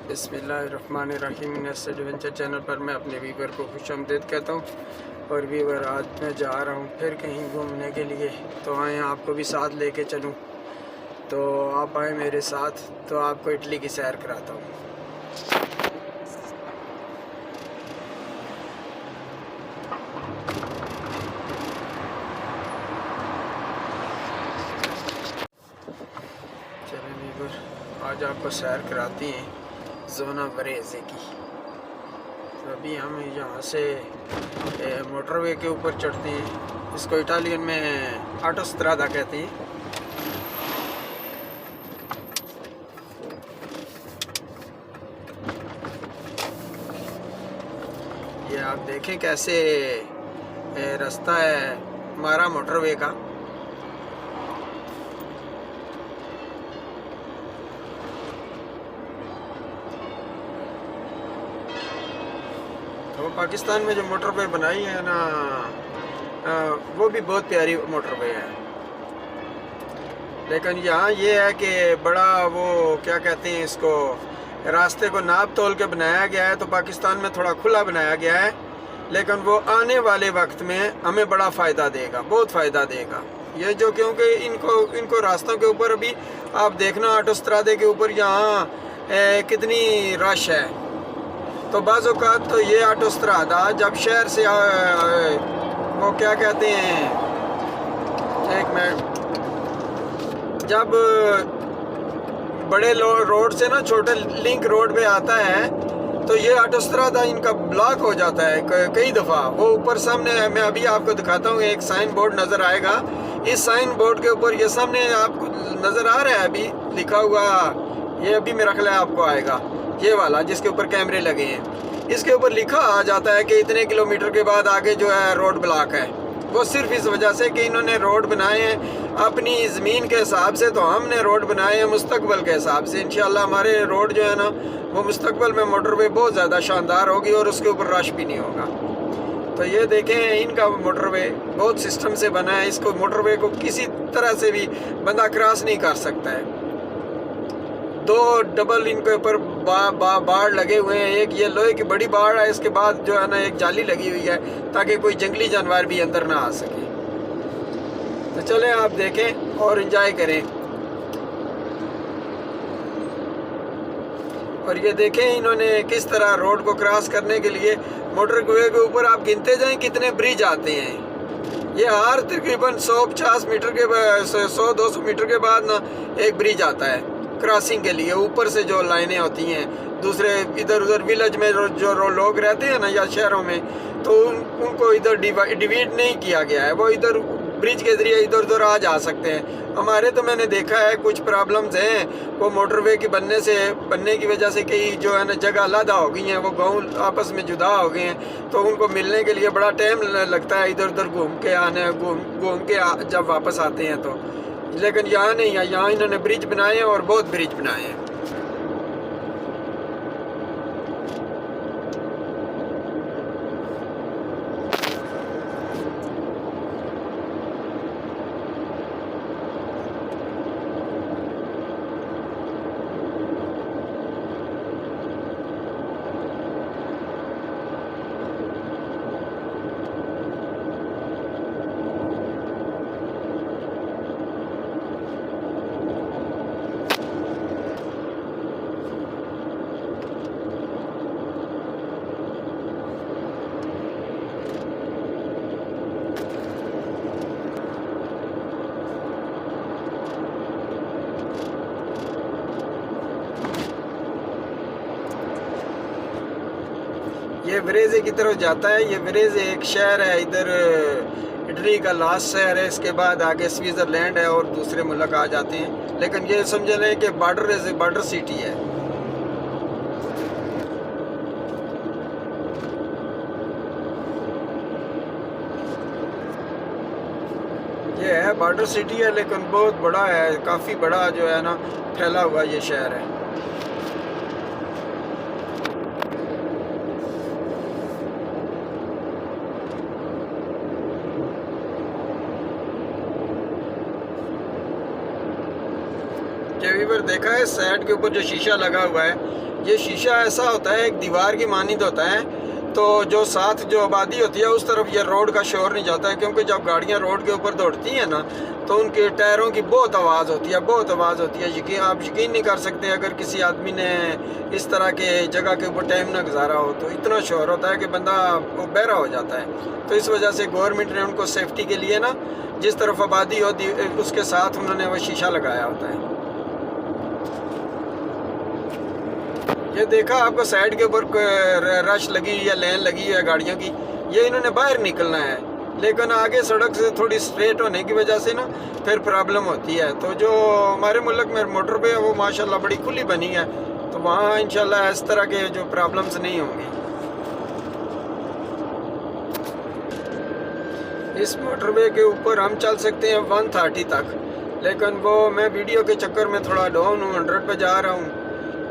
बिस्मिल्लाहिर्रहमानिर्रहीम। Nest adventure channel पर मैं अपने वीवर को खुशामदीद कहता हूँ। और वीवर, आज मैं जा रहा हूँ फिर कहीं घूमने के लिए, तो आए आपको भी साथ लेके चलूँ। तो आप आए मेरे साथ, तो आपको इटली की सैर कराता हूँ। चलें वीवर, आज आपको सैर कराती हैं जोना वरेज़े की। तो अभी हम यहाँ से मोटरवे के ऊपर चढ़ते हैं। इसको इटालियन में ऑटोस्ट्रादा कहते हैं। ये आप देखें कैसे रास्ता है हमारा मोटरवे का। तो पाकिस्तान में जो मोटरवे बनाई है ना, वो भी बहुत प्यारी मोटरवे है। लेकिन यहाँ ये है कि बड़ा वो क्या कहते हैं इसको, रास्ते को नाप तोल के बनाया गया है। तो पाकिस्तान में थोड़ा खुला बनाया गया है, लेकिन वो आने वाले वक्त में हमें बड़ा फ़ायदा देगा, बहुत फ़ायदा देगा ये जो, क्योंकि इनको रास्तों के ऊपर अभी आप देखना, ऑटोस्ट्रादे के ऊपर यहाँ कितनी रश है। तो बाज़ औक़ात तो ये ऑटोस्ट्रादा जब शहर से वो क्या कहते हैं, एक मिनट, जब बड़े रोड से ना छोटे लिंक रोड पे आता है, तो ये ऑटोस्ट्रादा इनका ब्लॉक हो जाता है कई दफ़ा। वो ऊपर सामने मैं अभी आपको दिखाता हूँ, एक साइन बोर्ड नज़र आएगा। इस साइन बोर्ड के ऊपर ये सामने आपको नज़र आ रहा है अभी लिखा हुआ, ये अभी मेरा ख्याल आपको आएगा, ये वाला जिसके ऊपर कैमरे लगे हैं। इसके ऊपर लिखा आ जाता है कि इतने किलोमीटर के बाद आगे जो है रोड ब्लॉक है। वो सिर्फ इस वजह से कि इन्होंने रोड बनाए हैं अपनी ज़मीन के हिसाब से, तो हमने रोड बनाए हैं मुस्तकबल के हिसाब से। इंशाल्लाह हमारे रोड जो है ना, वो मुस्तकबल में मोटरवे बहुत ज़्यादा शानदार होगी और उसके ऊपर रश भी नहीं होगा। तो ये देखें, इनका मोटरवे बहुत सिस्टम से बना है। इसको मोटरवे को किसी तरह से भी बंदा क्रॉस नहीं कर सकता है। दो डबल इनके ऊपर बाड़ लगे हुए हैं। एक ये लोहे की बड़ी बाड़ है, इसके बाद जो है ना एक जाली लगी हुई है ताकि कोई जंगली जानवर भी अंदर ना आ सके। तो चलें आप देखें और एंजॉय करें। और ये देखें इन्होंने किस तरह रोड को क्रॉस करने के लिए मोटरवे के ऊपर आप गिनते जाएं कितने ब्रिज आते हैं। ये हर तकरीबन 150 मीटर के 100-200 मीटर के बाद ना एक ब्रिज आता है क्रॉसिंग के लिए। ऊपर से जो लाइनें होती हैं दूसरे इधर उधर विलेज में जो लोग रहते हैं ना या शहरों में, तो उनको इधर डिवाइड नहीं किया गया है। वो इधर ब्रिज के ज़रिए इधर उधर आ जा सकते हैं। हमारे तो मैंने देखा है कुछ प्रॉब्लम्स हैं, वो मोटरवे की बनने की वजह से कई जो है ना जगह अलहदा हो गई हैं, वो गाँव आपस में जुदा हो गए हैं। तो उनको मिलने के लिए बड़ा टाइम लगता है इधर उधर घूम के जब वापस आते हैं तो। लेकिन यहाँ नहीं है, यहाँ इन्होंने ब्रिज बनाए हैं और बहुत ब्रिज बनाए हैं। ये वरेज़े की तरफ जाता है। ये वरेज़े एक शहर है इधर, इटली का लास्ट शहर है। इसके बाद आगे स्विट्ज़रलैंड है और दूसरे मुल्क आ जाते हैं। लेकिन ये समझ लें कि बॉर्डर सिटी है। ये है बॉर्डर सिटी है, लेकिन बहुत बड़ा है, काफ़ी बड़ा जो है ना फैला हुआ ये शहर है। वीवर देखा है साइड के ऊपर जो शीशा लगा हुआ है, ये शीशा ऐसा होता है एक दीवार की मानिंद होता है, तो जो साथ जो आबादी होती है उस तरफ ये रोड का शोर नहीं जाता है, क्योंकि जब गाड़ियाँ रोड के ऊपर दौड़ती हैं ना तो उनके टायरों की बहुत आवाज़ होती है, बहुत आवाज़ होती है। आप यकीन नहीं कर सकते अगर किसी आदमी ने इस तरह के जगह के ऊपर टाइम ना गुजारा हो तो इतना शोर होता है कि बंदा वो बहरा हो जाता है। तो इस वजह से गवर्नमेंट ने उनको सेफ्टी के लिए ना जिस तरफ आबादी होती उसके साथ उन्होंने वो शीशा लगाया होता है। ये देखा आपको साइड के ऊपर रश लगी या लाइन लगी है गाड़ियों की, ये इन्होंने बाहर निकलना है, लेकिन आगे सड़क से थोड़ी स्ट्रेट होने की वजह से ना फिर प्रॉब्लम होती है। तो जो हमारे मुल्क में मोटरवे है वो माशाल्लाह बड़ी खुली बनी है, तो वहाँ इंशाल्लाह इस तरह के जो प्रॉब्लम्स नहीं होंगी। इस मोटरवे के ऊपर हम चल सकते हैं 130 तक, लेकिन वो मैं वीडियो के चक्कर में थोड़ा डाउन हूँ, 100 पे जा रहा हूँ।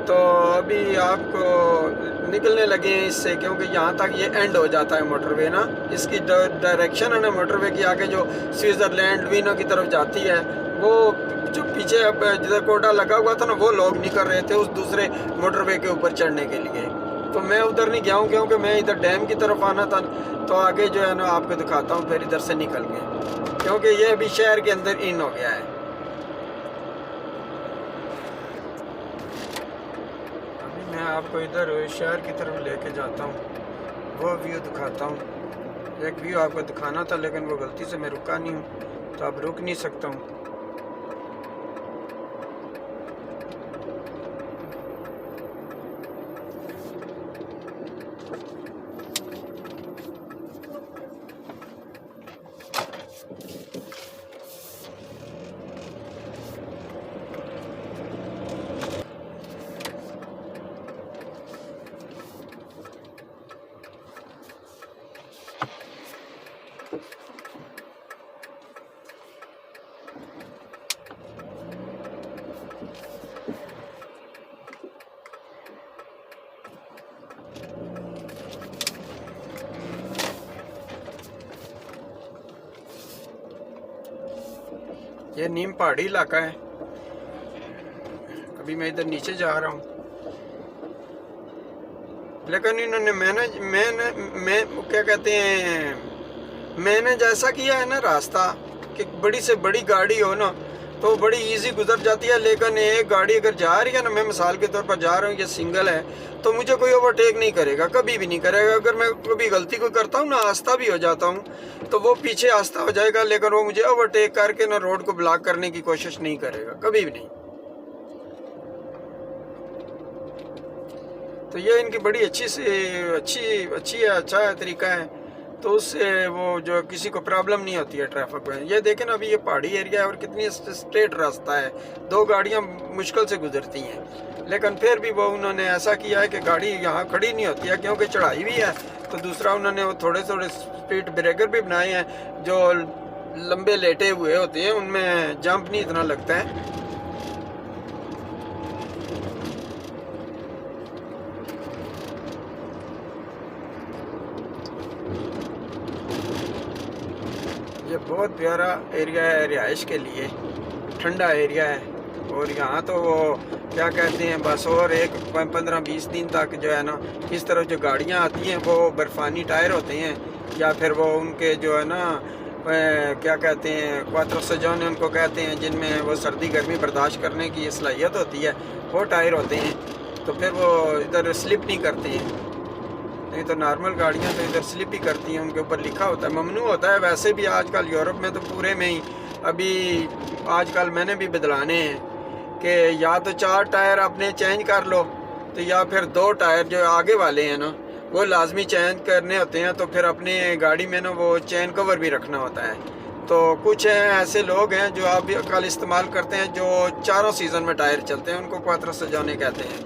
तो अभी आपको निकलने लगे हैं इससे, क्योंकि यहाँ तक ये एंड हो जाता है मोटरवे ना। इसकी डायरेक्शन है ना मोटरवे की आगे जो स्विट्ज़रलैंड वीनो की तरफ जाती है, वो जो पीछे अब जिधर कोटा लगा हुआ था ना वो लोग निकल रहे थे उस दूसरे मोटरवे के ऊपर चढ़ने के लिए। तो मैं उधर नहीं गया हूँ क्योंकि मैं इधर डैम की तरफ आना था, तो आगे जो है ना आपको दिखाता हूँ, फिर इधर से निकल गए क्योंकि ये अभी शहर के अंदर इन हो गया है। मैं आपको इधर शहर की तरफ लेके जाता हूँ, वो व्यू दिखाता हूँ। एक व्यू आपको दिखाना था लेकिन वो गलती से मैं रुका नहीं हूँ, तो अब रुक नहीं सकता हूँ। ये नीम पहाड़ी इलाका है। अभी मैं इधर नीचे जा रहा हूँ, लेकिन इन्होंने क्या कहते हैं, मैंने जैसा किया है ना रास्ता कि बड़ी से बड़ी गाड़ी हो ना तो बड़ी इजी गुजर जाती है, लेकिन एक गाड़ी अगर जा रही है ना, मैं मिसाल के तौर पर जा रहा हूँ, ये सिंगल है, तो मुझे कोई ओवरटेक नहीं करेगा, कभी भी नहीं करेगा। अगर मैं कभी गलती कोई करता हूँ ना, आस्था भी हो जाता हूँ, तो वो पीछे आस्था हो जाएगा, लेकिन वो मुझे ओवरटेक करके ना रोड को ब्लॉक करने की कोशिश नहीं करेगा, कभी भी नहीं। तो ये इनकी बड़ी अच्छी है, अच्छा है तरीका है, तो उससे वो जो किसी को प्रॉब्लम नहीं होती है ट्रैफिक में। ये देखें ना, अभी ये पहाड़ी एरिया है और कितनी स्ट्रेट रास्ता है, दो गाड़ियां मुश्किल से गुजरती हैं, लेकिन फिर भी वो उन्होंने ऐसा किया है कि गाड़ी यहाँ खड़ी नहीं होती है क्योंकि चढ़ाई भी है। तो दूसरा उन्होंने वो थोड़े स्पीड ब्रेकर भी बनाए हैं जो लंबे लेटे हुए होते हैं, उनमें जंप नहीं इतना लगता है। ये बहुत प्यारा एरिया है रिहाइश के लिए, ठंडा एरिया है। और यहाँ तो वो क्या कहते हैं, बस और एक 15-20 दिन तक जो है ना, इस तरफ जो गाड़ियाँ आती हैं वो बर्फ़ानी टायर होते हैं, या फिर वो उनके जो है ना क्या कहते हैं, क्वात्रो स्टेजोने उनको कहते हैं, जिनमें वो सर्दी गर्मी बर्दाश्त करने की सलाहियत होती है, वो टायर होते हैं। तो फिर वो इधर स्लिप नहीं करते हैं, नहीं तो नॉर्मल गाड़ियाँ तो इधर स्लिप ही करती हैं, उनके ऊपर लिखा होता है, ममनू होता है। वैसे भी आजकल यूरोप में तो पूरे में ही अभी आजकल मैंने भी बदलाने हैं कि या तो 4 टायर अपने चेंज कर लो, तो या फिर 2 टायर जो आगे वाले हैं ना वो लाजमी चेंज करने होते हैं। तो फिर अपने गाड़ी में ना वो चेन कवर भी रखना होता है। तो कुछ हैं ऐसे लोग हैं जो आप कल इस्तेमाल करते हैं, जो चारों सीज़न में टायर चलते हैं, उनको क्वात्रो स्टेजोने कहते हैं।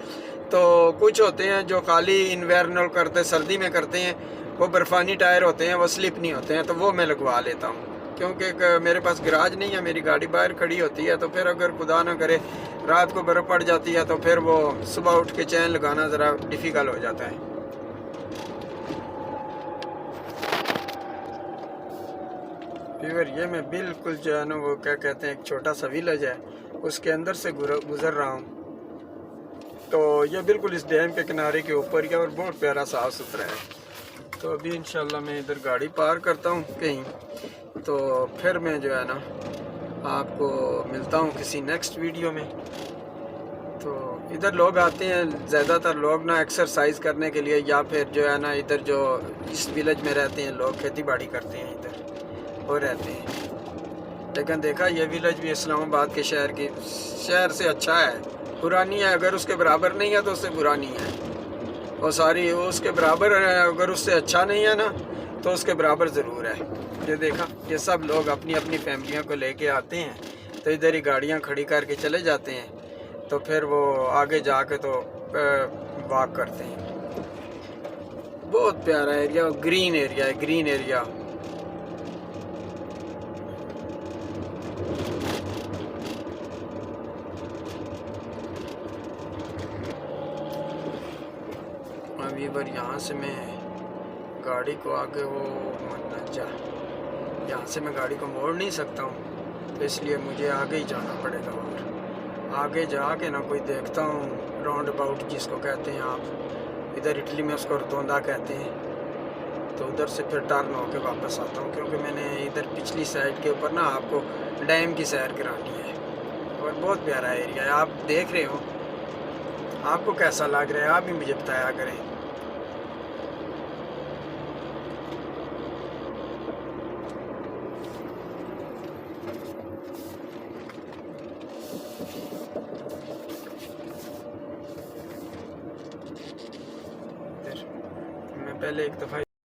तो कुछ होते हैं जो खाली इन्वायरनल करते सर्दी में करते हैं, वो बर्फ़ानी टायर होते हैं, वो स्लिप नहीं होते हैं, तो वो मैं लगवा लेता हूँ। क्योंकि मेरे पास गराज नहीं है, मेरी गाड़ी बाहर खड़ी होती है, तो फिर अगर खुदा ना करे रात को बर्फ़ पड़ जाती है तो फिर वो सुबह उठ के चैन लगाना ज़रा डिफ़िकल्ट हो जाता है। फिर ये मैं बिल्कुल जो है ना वो क्या कहते हैं, एक छोटा सा विलेज है, उसके अंदर से गुज़र रहा हूँ। तो ये बिल्कुल इस डैम के किनारे के ऊपर ही है और बहुत प्यारा साफ़ सुथरा है। तो अभी इंशाल्लाह मैं इधर गाड़ी पार करता हूँ कहीं, तो फिर मैं जो है ना आपको मिलता हूँ किसी नेक्स्ट वीडियो में। तो इधर लोग आते हैं ज़्यादातर लोग ना एक्सरसाइज करने के लिए, या फिर जो है ना इधर जो इस विलेज में रहते हैं लोग खेती बाड़ी करते हैं इधर वो रहते हैं। लेकिन देखा ये विलेज भी इस्लामाबाद के शहर से अच्छा है, पुरानी है, अगर उसके बराबर नहीं है तो उससे बुरा नहीं है, और सारी उसके बराबर है, अगर उससे अच्छा नहीं है ना तो उसके बराबर ज़रूर है। ये देखा ये सब लोग अपनी अपनी फैमिलियों को लेके आते हैं, तो इधर ही गाड़ियाँ खड़ी करके चले जाते हैं, तो फिर वो आगे जाके तो वॉक करते हैं। बहुत प्यारा एरिया, ग्रीन एरिया है, ग्रीन एरिया। अभी बार यहाँ से मैं गाड़ी को आगे वो यहाँ से मैं गाड़ी को मोड़ नहीं सकता हूँ, तो इसलिए मुझे आगे ही जाना पड़ेगा। और आगे जाके ना कोई देखता हूँ राउंड अबाउट जिसको कहते हैं आप, इधर इटली में उसको रोतोंदा कहते हैं, तो उधर से फिर टर्न होके वापस आता हूँ, क्योंकि मैंने इधर पिछली साइड के ऊपर ना आपको डैम की सैर करानी है। और बहुत प्यारा एरिया है, आप देख रहे हो, आपको कैसा लग रहा है आप भी मुझे बताया करें। मैं पहले एक दफ़ा